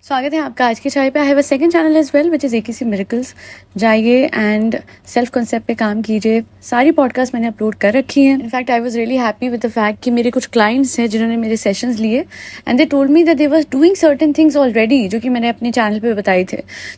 स्वागत है आपका आज की चाय पे। I have a second channel as well which is AKC miracles. जाइए एंड सेल्फ कॉन्सेप्ट पे काम कीजिए। सारी पॉडकास्ट मैंने अपलोड कर रखी हैं। In fact I was really happy with the fact कि मेरे कुछ क्लाइंट्स हैं जिन्होंने मेरे सेशंस लिए and they told me that they was doing certain things already, जो कि मैंने अपने चैनल पे बताए थे।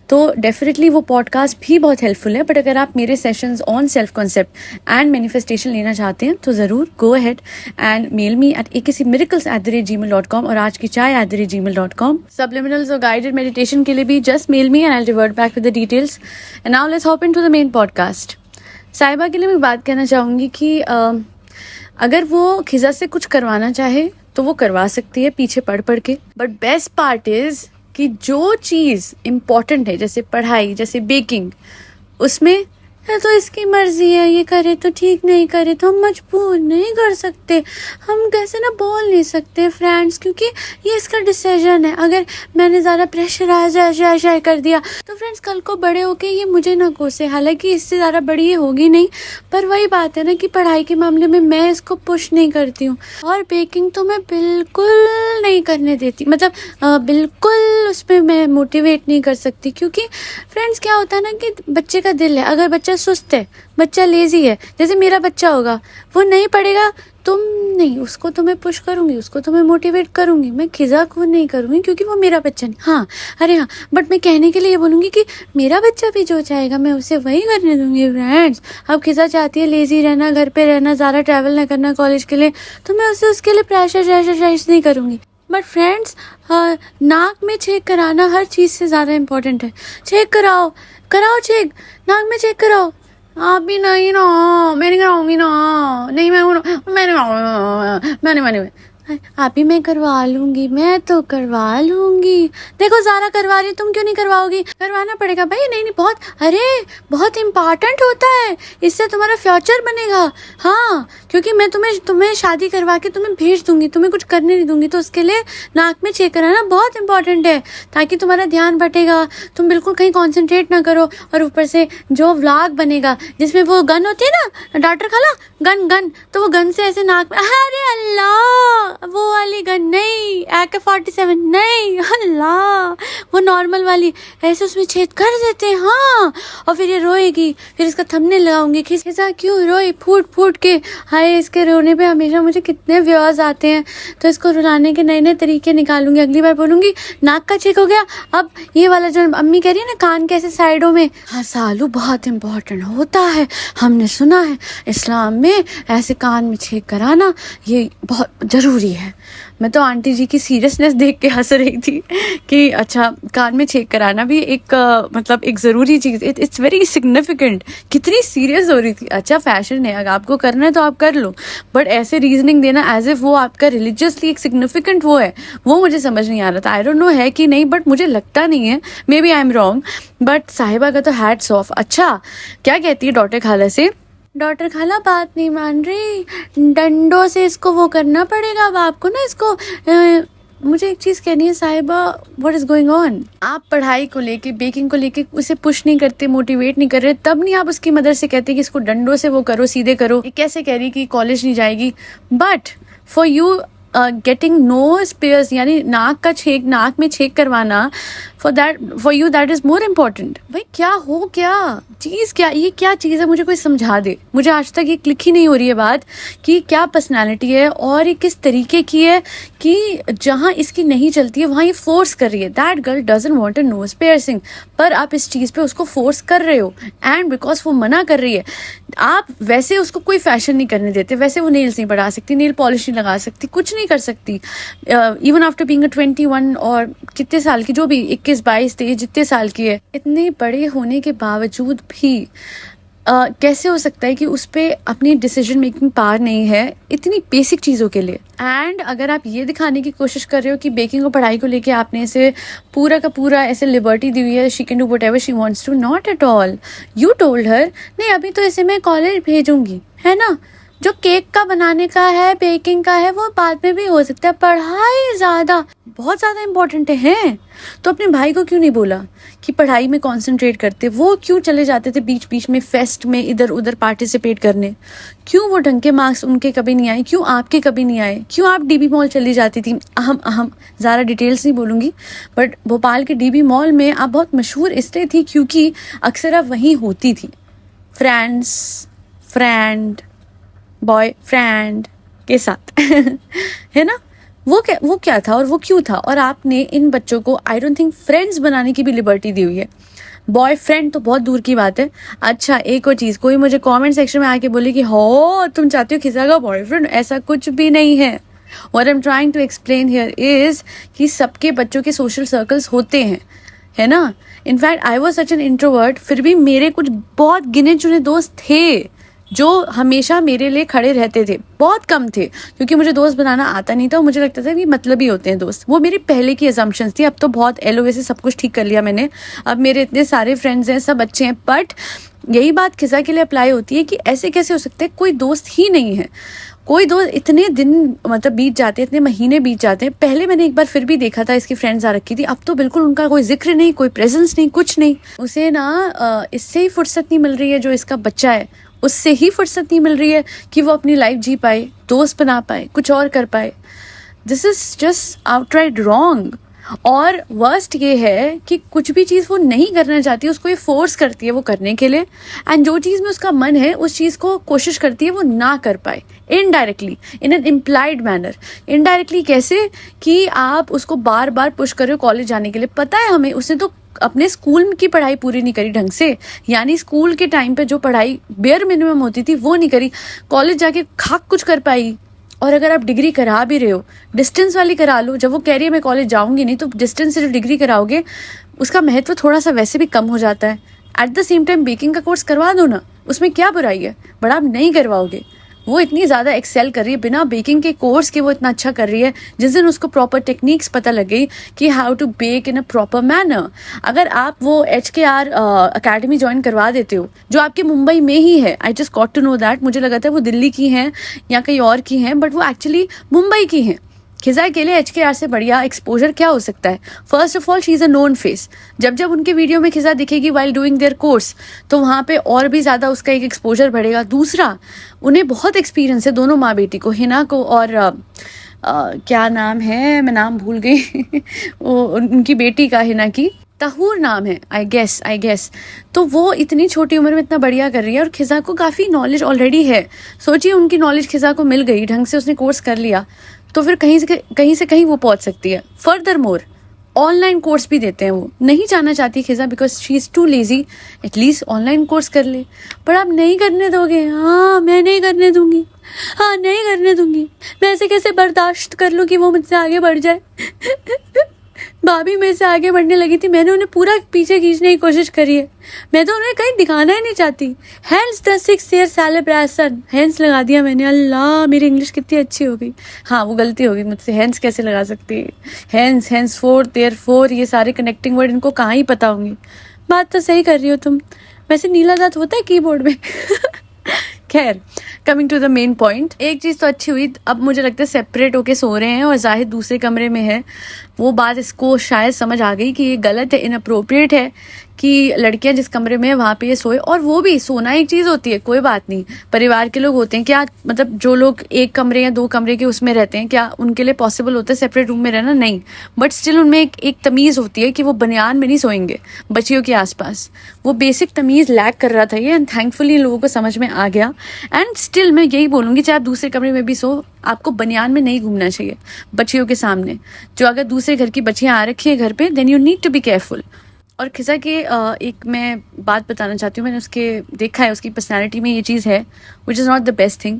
तो डेफिनेटली वो पॉडकास्ट भी बहुत हेल्पफुल है। बट अगर आप मेरे sessions on self concept and manifestation लेना चाहते हैं तो ज़रूर go ahead and mail me at akcmiracles@gmail.com और आज की चाय @gmail.com। Subliminals और guided meditation के लिए भी just mail me and I'll revert back with the details. And now let's hop into the main podcast. साहिबा के लिए मैं बात कहना चाहूँगी कि अगर वो खिजा से कुछ करवाना चाहे तो वो करवा सकती है पीछे पढ़ पढ़ के। बट बेस्ट पार्ट इज कि जो चीज़ इम्पॉर्टेंट है, जैसे पढ़ाई, जैसे बेकिंग, उसमें तो इसकी मर्जी है, ये करे तो ठीक, नहीं करे तो हम मजबूर नहीं कर सकते। हम कैसे ना बोल नहीं सकते फ्रेंड्स, क्योंकि ये इसका डिसीजन है। अगर मैंने ज़्यादा प्रेशराइज ऐसा कर दिया तो फ्रेंड्स कल को बड़े होके ये मुझे ना कोसे। हालांकि इससे ज़्यादा बड़ी ये होगी नहीं, पर वही बात है ना कि पढ़ाई के मामले में मैं इसको पुश नहीं करती हूँ। और बेकिंग तो मैं बिल्कुल नहीं करने देती, मतलब बिल्कुल उस पर मैं मोटिवेट नहीं कर सकती। क्योंकि फ्रेंड्स क्या होता है ना कि बच्चे का दिल है। अगर बच्चा सुस्त है, बच्चा लेजी है, जैसे मेरा बच्चा होगा, वो नहीं पढ़ेगा, तुम नहीं, उसको तो मैं पुश करूंगी, उसको तो मैं मोटिवेट करूंगी, मैं खिजा को नहीं करूंगी क्योंकि वो मेरा बच्चा नहीं। हाँ, अरे हाँ, बट मैं कहने के लिए ये बोलूंगी कि मेरा बच्चा भी जो चाहेगा मैं उसे वही करने दूंगी फ्रेंड्स। अब खिजा चाहती है लेजी रहना, घर पे रहना, ज़्यादा ट्रैवल ना करना कॉलेज के लिए, तो मैं उसे उसके लिए प्रेशराइज नहीं करूंगी। बट फ्रेंड्स, नाक में छेक कराना हर चीज़ से ज़्यादा इम्पोर्टेंट है। छेक कराओ छेक, नाक में छेक कराओ। आप भी नहीं ना, मैं नहीं कराऊंगी ना, नहीं मैंने आप ही मैं करवा लूंगी, मैं तो करवा लूंगी। देखो ज़ारा करवा रही, तुम क्यों नहीं करवाओगी? करवाना पड़ेगा भाई। नहीं, बहुत इम्पॉर्टेंट होता है, इससे तुम्हारा फ्यूचर बनेगा। हाँ, क्योंकि मैं तुम्हें शादी करवा के तुम्हें भेज दूंगी, तुम्हें कुछ करने नहीं दूंगी, तो उसके लिए नाक में छेक कराना बहुत इंपॉर्टेंट है, ताकि तुम्हारा ध्यान भटेगा, तुम बिल्कुल कहीं कॉन्सेंट्रेट ना करो। और ऊपर से जो व्लॉग बनेगा जिसमें वो गन होती है ना, डॉक्टर खाला गन, तो वो गन से ऐसे नाक में, अरे अल्लाह, वो वाली गन नहीं, AK-47 नहीं, अल्लाह, वो नॉर्मल वाली, ऐसे उसमें छेद कर देते हैं। हाँ, और फिर ये रोएगी, फिर इसका थंबनेल लगाऊंगी, खिसा क्यों रोई फूट के। हाय, इसके रोने पे हमेशा मुझे कितने व्यूअर्स आते हैं, तो इसको रुलाने के नए तरीके निकालूंगी। अगली बार बोलूंगी नाक का छेक हो गया, अब ये वाला जो अम्मी कह रही है ना, कान के ऐसे साइडों में, हाँ, सालू बहुत इंपॉर्टेंट होता है, हमने सुना है इस्लाम में ऐसे कान में छेक कराना ये बहुत जरूरी है। मैं तो आंटी जी की सीरियसनेस देख के हंस रही थी कि अच्छा, कान में छेक कराना भी एक मतलब एक ज़रूरी चीज़, इट्स वेरी सिग्निफिकेंट। कितनी सीरियस हो रही थी। अच्छा, फैशन है, अगर आपको करना है तो आप कर लो, बट ऐसे रीजनिंग देना एज इफ वो आपका रिलीजियसली एक सिग्निफिकेंट वो है, वो मुझे समझ नहीं आ रहा था। आई डोंट नो है कि नहीं, बट मुझे लगता नहीं है, maybe I am wrong. But Sahiba का तो हैट्स ऑफ। अच्छा, क्या कहती है डॉक्टर खाला से? डॉक्टर खाला बात नहीं मान रही, डंडों से इसको वो करना पड़ेगा। अब आपको ना इसको मुझे एक चीज़ कहनी है साहिबा, व्हाट इज़ गोइंग ऑन? आप पढ़ाई को लेके, बेकिंग को लेके उसे पुश नहीं करते, मोटिवेट नहीं कर रहे, तब नहीं आप उसकी मदर से कहते कि इसको डंडों से वो करो, सीधे करो। ये कैसे कह रही कि कॉलेज नहीं जाएगी? But for you getting nose pierce, यानी नाक में छेक करवाना, for you that is more important. भाई क्या चीज़, ये क्या चीज़ है? मुझे कोई समझा दे। मुझे आज तक ये क्लिक ही नहीं हो रही है बात कि क्या पर्सनालिटी है और ये किस तरीके की है कि जहाँ इसकी नहीं चलती है वहाँ ये फोर्स कर रही है। That girl doesn't want a nose piercing, पर आप इस चीज़ पे उसको फोर्स कर रहे हो, एंड बिकॉज वो मना कर रही है, आप वैसे उसको कोई फैशन नहीं करने देते। वैसे वो नेल्स नहीं बढ़ा सकती, नेल पॉलिश नहीं लगा सकती, कुछ नहीं कर सकती। इवन आफ्टर बीइंग 21 और कितने साल की, जो भी 21-22-23 जितने साल की है, इतने बड़े होने के बावजूद भी कैसे हो सकता है कि उस पर अपनी डिसीजन मेकिंग पावर नहीं है इतनी बेसिक चीज़ों के लिए? एंड अगर आप ये दिखाने की कोशिश कर रहे हो कि बेकिंग और पढ़ाई को लेके आपने इसे पूरा का पूरा ऐसे लिबर्टी दी हुई है, she can do whatever she wants to, not at all. You told her नहीं, अभी तो इसे मैं कॉलेज भेजूंगी, है ना? जो केक का बनाने का है, बेकिंग का है, वो बाद में भी हो सकता है। पढ़ाई ज़्यादा, बहुत ज़्यादा इम्पोर्टेंट है। तो अपने भाई को क्यों नहीं बोला कि पढ़ाई में कंसंट्रेट करते? वो क्यों चले जाते थे बीच बीच में फेस्ट में इधर उधर पार्टिसिपेट करने? क्यों वो ढंग के मार्क्स उनके कभी नहीं आए? क्यों आपके कभी नहीं आए? क्यों आप डीबी मॉल चली जाती थी? अहम ज़्यादा डिटेल्स नहीं बोलूँगी, बट भोपाल के डीबी मॉल में आप बहुत मशहूर इसलिए थी क्योंकि अक्सर आप वहीं होती थी, फ्रेंड बॉयफ्रेंड के साथ है ना? वो क्या था और वो क्यों था? और आपने इन बच्चों को आई डोंट थिंक फ्रेंड्स बनाने की भी लिबर्टी दी हुई है। बॉयफ्रेंड तो बहुत दूर की बात है। अच्छा, एक और चीज़, कोई मुझे कमेंट सेक्शन में आके बोले कि हो तुम चाहती हो खिसा का बॉयफ्रेंड, ऐसा कुछ भी नहीं है। What I am trying to explain here is कि सबके बच्चों के सोशल सर्कल्स होते हैं, है ना? In fact I was such an introvert, फिर भी मेरे कुछ बहुत गिने चुने दोस्त थे जो हमेशा मेरे लिए खड़े रहते थे। बहुत कम थे क्योंकि मुझे दोस्त बनाना आता नहीं था। मुझे लगता था कि मतलब ही होते हैं दोस्त। वो मेरी पहले की असम्पशंस थी। अब तो बहुत एलओवे से सब कुछ ठीक कर लिया मैंने। अब मेरे इतने सारे फ्रेंड्स हैं, सब अच्छे हैं। बट यही बात खिसा के लिए अप्लाई होती है कि ऐसे कैसे हो सकता है कोई दोस्त ही नहीं है? कोई दोस्त, इतने दिन मतलब बीत जाते हैं, इतने महीने बीत जाते हैं। पहले मैंने एक बार फिर भी देखा था इसकी फ्रेंड्स आ रखी थी, अब तो बिल्कुल उनका कोई जिक्र नहीं, कोई प्रेजेंस नहीं, कुछ नहीं। उसे ना इससे ही फुर्सत नहीं मिल रही है, जो इसका बच्चा है उससे ही फुर्सत नहीं मिल रही है कि वो अपनी लाइफ जी पाए, दोस्त बना पाए, कुछ और कर पाए। This is just outright wrong. और वर्स्ट ये है कि कुछ भी चीज़ वो नहीं करना चाहती, उसको ये फोर्स करती है वो करने के लिए। एंड जो चीज़ में उसका मन है उस चीज़ को कोशिश करती है वो ना कर पाए, indirectly, in an implied manner. Indirectly कैसे? कि आप उसको बार बार पुश कर रहे हो कॉलेज जाने के लिए। पता है हमें, उसने तो अपने स्कूल की पढ़ाई पूरी नहीं करी ढंग से, यानी स्कूल के टाइम पे जो पढ़ाई बेयर मिनिमम होती थी वो नहीं करी। कॉलेज जाके खाक कुछ कर पाई? और अगर आप डिग्री करा भी रहे हो, डिस्टेंस वाली करा लो। जब वो कह रही है मैं कॉलेज जाऊंगी नहीं, तो डिस्टेंस से जो डिग्री कराओगे उसका महत्व थोड़ा सा वैसे भी कम हो जाता है। At the same time baking का कोर्स करवा दो ना, उसमें क्या बुराई है? बट आप नहीं करवाओगे। वो इतनी ज़्यादा एक्सेल कर रही है बिना बेकिंग के कोर्स के, वो इतना अच्छा कर रही है। जिस दिन उसको प्रॉपर टेक्निक्स पता लग गई कि how to bake in a proper manner, अगर आप वो HKR अकेडमी ज्वाइन करवा देते हो जो आपके मुंबई में ही है, I just got to know that. मुझे लगा था वो दिल्ली की हैं या कहीं और की हैं, बट वो एक्चुअली मुंबई की हैं। खिजा के लिए HKR से बढ़िया एक्सपोजर क्या हो सकता है? First of all she is a known face. जब उनके वीडियो में खिजा दिखेगी वाइल डूइंग देयर कोर्स, तो वहाँ पे और भी ज़्यादा उसका एक एक्सपोजर बढ़ेगा। दूसरा, उन्हें बहुत एक्सपीरियंस है, दोनों माँ बेटी को, हिना को और क्या नाम है, मैं नाम भूल गई उनकी बेटी का, हिना की तहूर नाम है, आई गेस। तो वो इतनी छोटी उम्र में इतना बढ़िया कर रही है और खिजा को काफ़ी नॉलेज ऑलरेडी है। सोचिए उनकी नॉलेज खिजा को मिल गई, ढंग से उसने कोर्स कर लिया, तो फिर कहीं से कहीं वो पहुंच सकती है। फर्दर मोर ऑनलाइन कोर्स भी देते हैं। वो नहीं जाना चाहती Khiza because she is too lazy, at least online course कर ले। पर आप नहीं करने दोगे? हाँ, मैं नहीं करने दूंगी। हाँ, नहीं करने दूंगी। मैं ऐसे कैसे बर्दाश्त कर लूँ कि वो मुझसे आगे बढ़ जाए? भाभी मेरे से आगे बढ़ने लगी थी, मैंने उन्हें पूरा पीछे खींचने की कोशिश करी है। मैं तो उन्हें कहीं दिखाना ही नहीं चाहती। हैंस द 6 ईयर सेलिब्रेशन, हैंस लगा दिया मैंने। अल्लाह, मेरी इंग्लिश कितनी अच्छी हो गई। हाँ, वो गलती होगी मुझसे, हैंस कैसे लगा सकती है? हैंस 4 देयर 4, ये सारे कनेक्टिंग वर्ड इनको कहाँ ही पता होंगी। बात तो सही कर रही हो तुम। वैसे नीला दांत होता है कीबोर्ड में? खैर, coming to the main point, एक चीज़ तो अच्छी हुई, अब मुझे लगता है सेपरेट होके सो रहे हैं और जाहिद दूसरे कमरे में है। वो बात इसको शायद समझ आ गई कि ये गलत है, इनअप्रोप्रिएट है कि लड़कियां जिस कमरे में है वहाँ पे ये सोए। और वो भी सोना एक चीज़ होती है, कोई बात नहीं, परिवार के लोग होते हैं, क्या मतलब जो लोग एक कमरे या 2 कमरे के उसमें रहते हैं, क्या उनके लिए पॉसिबल होता है सेपरेट रूम में रहना? नहीं। बट स्टिल उनमें एक तमीज़ होती है कि वो बनियान में नहीं सोएंगे बच्चियों के आसपास। वो बेसिक तमीज़ लैक कर रहा था ये, एंड थैंकफुली इन लोगों को समझ में आ गया। एंड स्टिल मैं यही बोलूँगी, चाहे आप दूसरे कमरे में भी सो, आपको बनियान में नहीं घूमना चाहिए बच्चियों के सामने। जो अगर दूसरे घर की बच्चियाँ आ रखी है घर पे, then you need to be careful. और खिसा के एक मैं बात बताना चाहती हूँ, मैंने उसके देखा है, उसकी पर्सनैलिटी में ये चीज़ है which is not the best thing.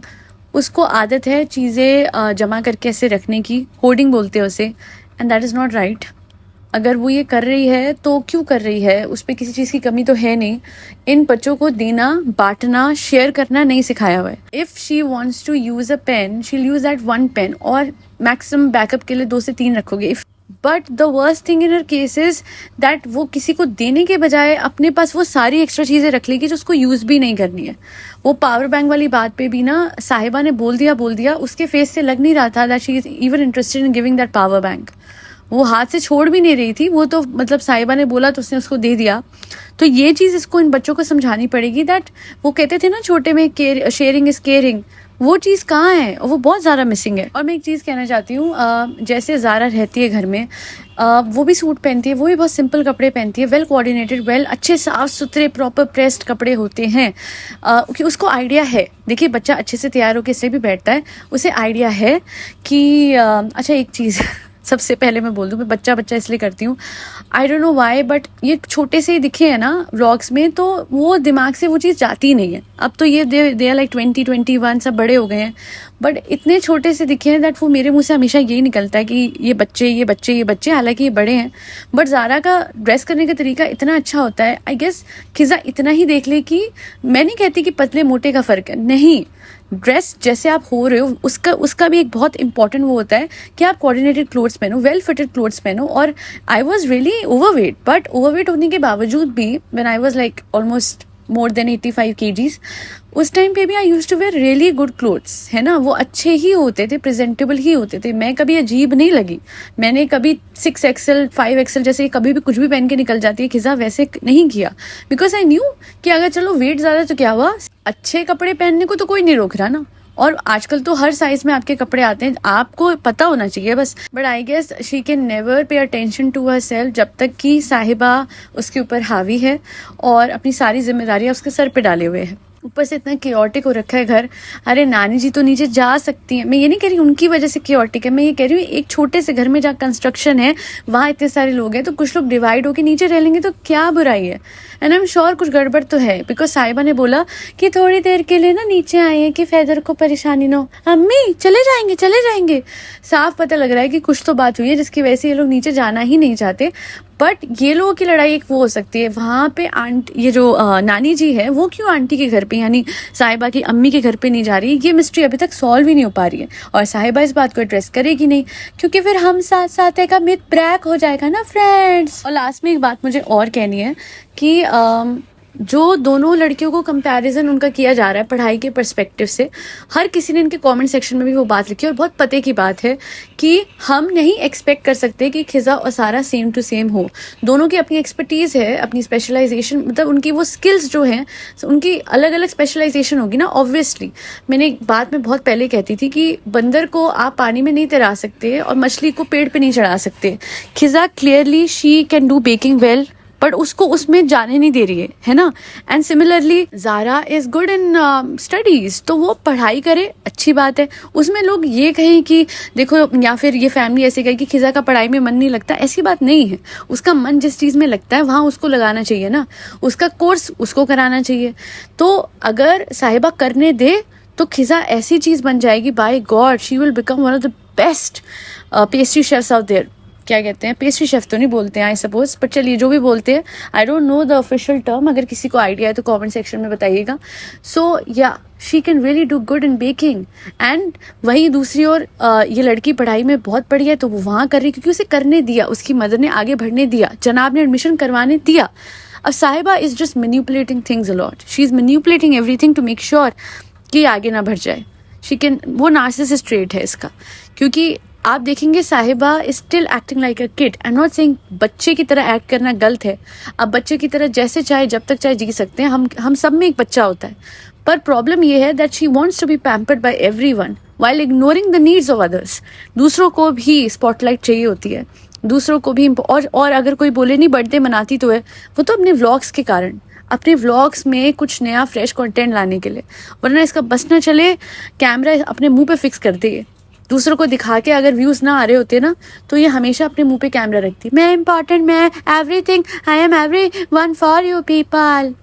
उसको आदत है चीज़ें जमा करके ऐसे रखने की, होर्डिंग बोलते हैं उसे, and that is not right. अगर वो ये कर रही है तो क्यों कर रही है? उस पर किसी चीज़ की कमी तो है नहीं। इन बच्चों को देना, बांटना, शेयर करना नहीं सिखाया हुआ है। If she wants to use a pen, she will use that 1 pen, और मैक्सिमम बैकअप के लिए 2 से 3 रखोगे। But the worst thing in her case is that वो किसी को देने के बजाय अपने पास वो सारी एक्स्ट्रा चीज़ें रख लेगी जो उसको यूज़ भी नहीं करनी है। वो पावर बैंक वाली बात पे भी ना साहिबा ने बोल दिया, उसके फेस से लग नहीं रहा था that she is even interested in giving that power bank. वो हाथ से छोड़ भी नहीं रही थी, वो तो मतलब साहिबा ने बोला तो उसने उसको दे दिया। तो ये चीज़ इसको इन बच्चों को समझानी पड़ेगी दैट वो कहते थे ना छोटे में शेयरिंग इज केयरिंग, वो चीज़ कहाँ है और वो बहुत ज़्यादा मिसिंग है। और मैं एक चीज़ कहना चाहती हूँ, जैसे ज़ारा रहती है घर में, वो भी सूट पहनती है, वो भी बहुत सिंपल कपड़े पहनती है, वेल कोऑर्डिनेटेड, वेल अच्छे साफ सुथरे प्रॉपर प्रेस्ड कपड़े होते हैं, कि उसको आइडिया है। देखिए बच्चा अच्छे से तैयार होकर इसलिए भी बैठता है, उसे आइडिया है कि अच्छा एक चीज़ सबसे पहले मैं बोल दूँ, मैं बच्चा इसलिए करती हूँ, I don't know why, but ये छोटे से ही दिखे हैं ना व्लॉग्स में, तो वो दिमाग से वो चीज़ जाती ही नहीं है। अब तो ये दे आर लाइक 20-21 सब बड़े हो गए हैं, बट इतने छोटे से दिखे हैं दैट वो मेरे मुंह से हमेशा यही निकलता है कि ये बच्चे, हालांकि ये बड़े हैं। बट ज़ारा का ड्रेस करने का तरीका इतना अच्छा होता है, आई गेस खिज़ा इतना ही देख ले कि मैं नहीं कहती कि पतले मोटे का फ़र्क है, नहीं, ड्रेस जैसे आप हो रहे हो उसका भी एक बहुत इंपॉर्टेंट वो होता है कि आप कोऑर्डिनेटेड क्लोथ्स पहनो, वेल फिटेड क्लोथ्स पहनो। और I was really overweight, but overweight होने के बावजूद भी when I was like almost more than 85 kgs, उस टाइम पे भी I used to wear really good clothes, है ना, वो अच्छे ही होते थे, प्रेजेंटेबल ही होते थे। मैं कभी अजीब नहीं लगी, मैंने कभी 6XL 5XL जैसे कभी भी कुछ भी पहन के निकल जाती है खिज़ा, वैसे नहीं किया, बिकॉज आई न्यू कि अगर चलो वेट ज़्यादा तो क्या हुआ, अच्छे कपड़े पहनने को तो कोई नहीं रोक रहा ना। और आजकल तो हर साइज में आपके कपड़े आते हैं, आपको पता होना चाहिए बस। But I guess she can never pay attention to herself जब तक कि साहिबा उसके ऊपर हावी है और अपनी सारी जिम्मेदारियां उसके सर पे डाले हुए हैं। ऊपर से इतना क्योटिक हो रखा है घर। अरे नानी जी तो नीचे जा सकती हैं, मैं ये नहीं कह रही उनकी वजह से क्योटिक है, मैं ये कह रही हूँ एक छोटे से घर में जहाँ कंस्ट्रक्शन है वहाँ इतने सारे लोग हैं, तो कुछ लोग डिवाइड होकर नीचे रह लेंगे तो क्या बुराई है। एंड आई एम श्योर कुछ गड़बड़ तो है, बिकॉज साहिबा ने बोला कि थोड़ी देर के लिए ना नीचे आए हैं कि फैदर को परेशानी ना हो। अम्मी चले जाएंगे। साफ पता लग रहा है कि कुछ तो बात हुई है जिसकी वजह से ये लोग नीचे जाना ही नहीं चाहते। बट ये लोगों की लड़ाई एक वो हो सकती है, वहाँ पे ये जो नानी जी है वो क्यों आंटी के घर पे यानी साहिबा की अम्मी के घर पे नहीं जा रही, ये मिस्ट्री अभी तक सॉल्व ही नहीं हो पा रही है। और साहिबा इस बात को एड्रेस करेगी नहीं, क्योंकि फिर हम साथ का मिथ ब्रेक हो जाएगा ना फ्रेंड्स। और लास्ट में एक बात मुझे और कहनी है कि जो दोनों लड़कियों को कंपैरिजन उनका किया जा रहा है पढ़ाई के पर्सपेक्टिव से, हर किसी ने इनके कमेंट सेक्शन में भी वो बात लिखी और बहुत पते की बात है कि हम नहीं एक्सपेक्ट कर सकते कि खिज़ा और सारा सेम टू सेम हो। दोनों की अपनी एक्सपर्टीज है, अपनी स्पेशलाइजेशन, मतलब उनकी वो स्किल्स जो हैं उनकी अलग अलग स्पेशलाइजेशन होगी ना। ऑब्वियसली मैंने एक बात में बहुत पहले कहती थी कि बंदर को आप पानी में नहीं तैरा सकते और मछली को पेड़ पे नहीं चढ़ा सकते। Khiza clearly she can do baking well, but उसको उसमें जाने नहीं दे रही है ना। And similarly Zara is good in studies, तो वो पढ़ाई करे, अच्छी बात है। उसमें लोग ये कहें कि देखो, या फिर ये फैमिली ऐसे कहे कि खिज़ा का पढ़ाई में मन नहीं लगता, ऐसी बात नहीं है। उसका मन जिस चीज़ में लगता है वहाँ उसको लगाना चाहिए ना, उसका कोर्स उसको कराना चाहिए। तो अगर साहिबा करने दे तो खिज़ा ऐसी चीज़ बन जाएगी, by God she will become one of the best pastry chefs out there. क्या कहते हैं, पेस्ट्री शेफ तो नहीं बोलते हैं आई सपोज, बट चलिए जो भी बोलते हैं, I don't know the official term, अगर किसी को आइडिया है तो कमेंट सेक्शन में बताइएगा। सो या she can really do good in baking. And वहीं दूसरी ओर ये लड़की पढ़ाई में बहुत बढ़िया है, तो वो वहाँ कर रही क्योंकि उसे करने दिया, उसकी मदर ने आगे बढ़ने दिया, जनाब ने एडमिशन करवाने दिया। अब Sahiba is just manipulating things a lot, she is manipulating everything to make sure कि आगे ना बढ़ जाए। शी कैन, वो नार्सिसिस्ट ट्रेट है इसका, क्योंकि आप देखेंगे Sahiba is still acting like a kid. I am not saying बच्चे की तरह एक्ट करना गलत है, अब बच्चे की तरह जैसे चाहे जब तक चाहे जी सकते हैं, हम सब में एक बच्चा होता है। पर प्रॉब्लम ये है that she wants to be pampered by everyone while ignoring the needs of others. दूसरों को भी स्पॉटलाइट चाहिए होती है, दूसरों को भी, और अगर कोई बोले नहीं बर्थडे मनाती तो है, वो तो अपने व्लॉग्स के कारण, अपने व्लॉग्स में कुछ नया फ्रेश कंटेंट लाने के लिए, वरना इसका बस न चले कैमरा अपने मुंह पे फिक्स कर दे। दूसरों को दिखा के अगर व्यूज ना आ रहे होते ना, तो ये हमेशा अपने मुंह पे कैमरा रखती, मैं इंपॉर्टेंट, मैं everything, I am every one for you people.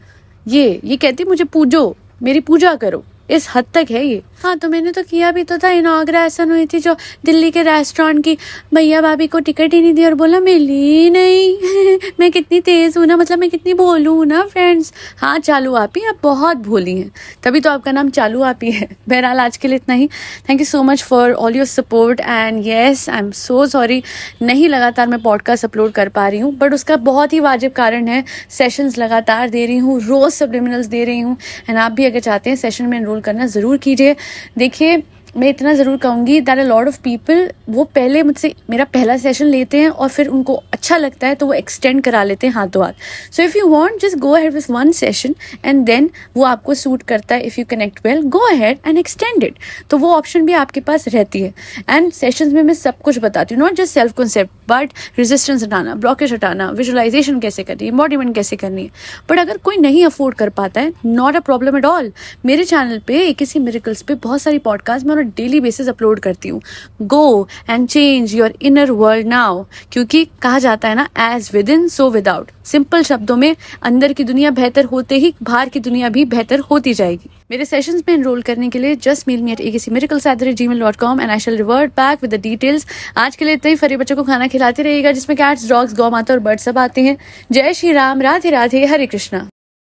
ये कहती मुझे पूजो, मेरी पूजा करो, इस हद तक है ये। हाँ, तो मैंने तो किया भी तो था। इनॉग्रेशन हुई थी जो दिल्ली के रेस्टोरेंट की, भैया भाभी को टिकट ही नहीं दी और बोला मैं ली नहीं। मैं कितनी तेज़ हूँ ना, मतलब मैं कितनी भोलू हूँ ना फ्रेंड्स। हाँ चालू आप ही, आप बहुत भोली हैं, तभी तो आपका नाम चालू आप ही है। बहरहाल आज के लिए इतना ही। Thank you so much for all your support and yes I am so sorry नहीं लगातार मैं पॉडकास्ट अपलोड कर पा रही हूँ, बट उसका बहुत ही वाजिब कारण है। सेशंस लगातार दे रही हूँ, रोज़ सब्लिमिनल्स दे रही हूँ, एंड आप भी अगर चाहते हैं सेशन में एनरोल करना ज़रूर कीजिए। देखिए मैं इतना ज़रूर कहूँगी that a lot of people वो पहले मुझसे मेरा पहला सेशन लेते हैं और फिर उनको अच्छा लगता है तो वो एक्सटेंड करा लेते हैं हाथों हाथ। So if you want just go ahead with one session and then वो आपको सूट करता है, if you connect well go ahead and extend it. तो वो ऑप्शन भी आपके पास रहती है। एंड सेशंस में मैं सब कुछ बताती हूँ, not just self concept but resistance हटाना, ब्लॉकेज हटाना, विजुअलाइजेशन कैसे करनी है, एम्बॉडीमेंट कैसे करनी है। बट अगर कोई नहीं अफोर्ड कर पाता है, not a problem at all. मेरे चैनल पे किसी मिरेकल्स पे बहुत सारी पॉडकास्ट मैं डेली बेसिस अपलोड करती हूँ। Go and change your inner world now, क्योंकि कहा जाता है ना as within so without. Simple शब्दों में अंदर की दुनिया बेहतर होते ही बाहर की दुनिया भी बेहतर होती जाएगी। मेरे सेशंस में एनरोल करने के लिए just mail me at akcmiracles@gmail.com and I shall revert back with the details. आज के लिए इतना ही। फरी बच्चों को खाना खिलाते रहिएगा जिसमें कैट्स, डॉग्स, गौ माता और बर्ड सब आते हैं। जय श्री राम, राधे राधे, हरे कृष्णा।